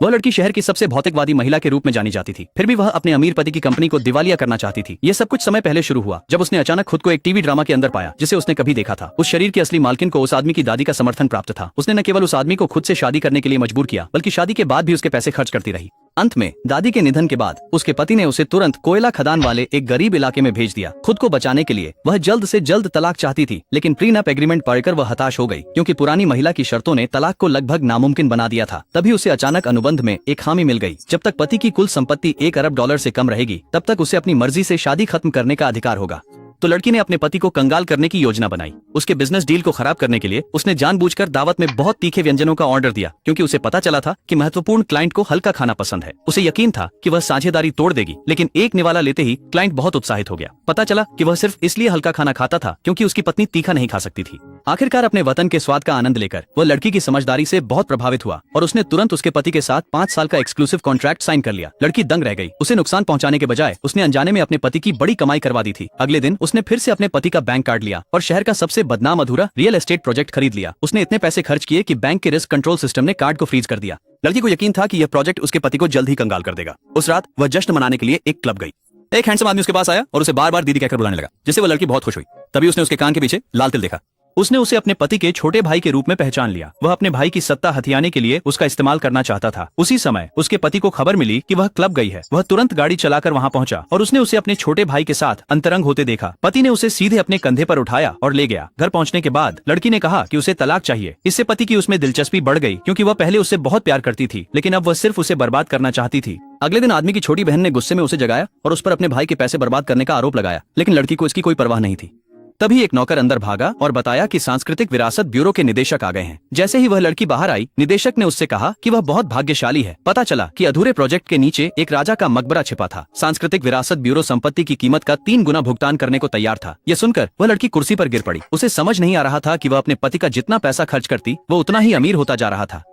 वह लड़की शहर की सबसे भौतिकवादी महिला के रूप में जानी जाती थी। फिर भी वह अपने अमीर पति की कंपनी को दिवालिया करना चाहती थी। यह सब कुछ समय पहले शुरू हुआ जब उसने अचानक खुद को एक टीवी ड्रामा के अंदर पाया जिसे उसने कभी देखा था। उस शरीर की असली मालकिन को उस आदमी की दादी का समर्थन प्राप्त था। उसने न केवल उस आदमी को खुद से शादी करने के लिए मजबूर किया बल्कि शादी के बाद भी उसके पैसे खर्च करती रही। अंत में दादी के निधन के बाद उसके पति ने उसे तुरंत कोयला खदान वाले एक गरीब इलाके में भेज दिया। खुद को बचाने के लिए वह जल्द से जल्द तलाक चाहती थी, लेकिन प्रीनप एग्रीमेंट पढ़कर वह हताश हो गई क्योंकि पुरानी महिला की शर्तों ने तलाक को लगभग नामुमकिन बना दिया था। तभी उसे अचानक अनुबंध में एक खामी मिल गई। जब तक पति की कुल संपत्ति $1 अरब से कम रहेगी तब तक उसे अपनी मर्जी से शादी खत्म करने का अधिकार होगा। तो लड़की ने अपने पति को कंगाल करने की योजना बनाई। उसके बिजनेस डील को खराब करने के लिए उसने जानबूझकर दावत में बहुत तीखे व्यंजनों का ऑर्डर दिया क्योंकि उसे पता चला था कि महत्वपूर्ण क्लाइंट को हल्का खाना पसंद है। उसे यकीन था कि वह साझेदारी तोड़ देगी, लेकिन एक निवाला लेते ही क्लाइंट बहुत उत्साहित हो गया। पता चला कि वह सिर्फ इसलिए हल्का खाना खाता था क्योंकि उसकी पत्नी तीखा नहीं खा सकती थी। आखिरकार अपने वतन के स्वाद का आनंद लेकर वह लड़की की समझदारी से बहुत प्रभावित हुआ और उसने तुरंत उसके पति के साथ 5 साल का एक्सक्लूसिव कॉन्ट्रैक्ट साइन कर लिया। लड़की दंग रह गई। उसे नुकसान पहुंचाने के बजाय उसने अनजाने में अपने पति की बड़ी कमाई करवा दी थी। अगले दिन उसने फिर से अपने पति का बैंक कार्ड लिया और शहर का सबसे बदनाम अधूरा रियल एस्टेट प्रोजेक्ट खरीद लिया। उसने इतने पैसे खर्च किए कि बैंक के रिस्क कंट्रोल सिस्टम ने कार्ड को फ्रीज कर दिया। लड़की को यकीन था कि यह प्रोजेक्ट उसके पति को जल्द ही कंगाल कर देगा। उस रात वह जश्न मनाने के लिए एक क्लब गई। एक हैंडसम आदमी उसके पास आया और उसे बार बार दीदी कहकर बुलाने लगा, जिससे वह लड़की बहुत खुश हुई। तभी उसने उसके कान के पीछे लाल तिल देखा। उसने उसे अपने पति के छोटे भाई के रूप में पहचान लिया। वह अपने भाई की सत्ता हथियाने के लिए उसका इस्तेमाल करना चाहता था। उसी समय उसके पति को खबर मिली कि वह क्लब गई है। वह तुरंत गाड़ी चलाकर वहां पहुंचा और उसने उसे अपने छोटे भाई के साथ अंतरंग होते देखा। पति ने उसे सीधे अपने कंधे पर उठाया और ले गया। घर पहुंचने के बाद लड़की ने कहा कि उसे तलाक चाहिए। इससे पति की उसमें दिलचस्पी बढ़ गई क्योंकि वह पहले उससे बहुत प्यार करती थी, लेकिन अब वह सिर्फ उसे बर्बाद करना चाहती थी। अगले दिन आदमी की छोटी बहन ने गुस्से में उसे जगाया और उस पर अपने भाई के पैसे बर्बाद करने का आरोप लगाया, लेकिन लड़की को इसकी कोई परवाह नहीं थी। तभी एक नौकर अंदर भागा और बताया कि सांस्कृतिक विरासत ब्यूरो के निदेशक आ गए हैं। जैसे ही वह लड़की बाहर आई, निदेशक ने उससे कहा कि वह बहुत भाग्यशाली है। पता चला कि अधूरे प्रोजेक्ट के नीचे एक राजा का मकबरा छिपा था। सांस्कृतिक विरासत ब्यूरो संपत्ति की कीमत का 3 गुना भुगतान करने को तैयार था। यह सुनकर वह लड़की कुर्सी पर गिर पड़ी। उसे समझ नहीं आ रहा था कि वह अपने पति का जितना पैसा खर्च करती वो उतना ही अमीर होता जा रहा था।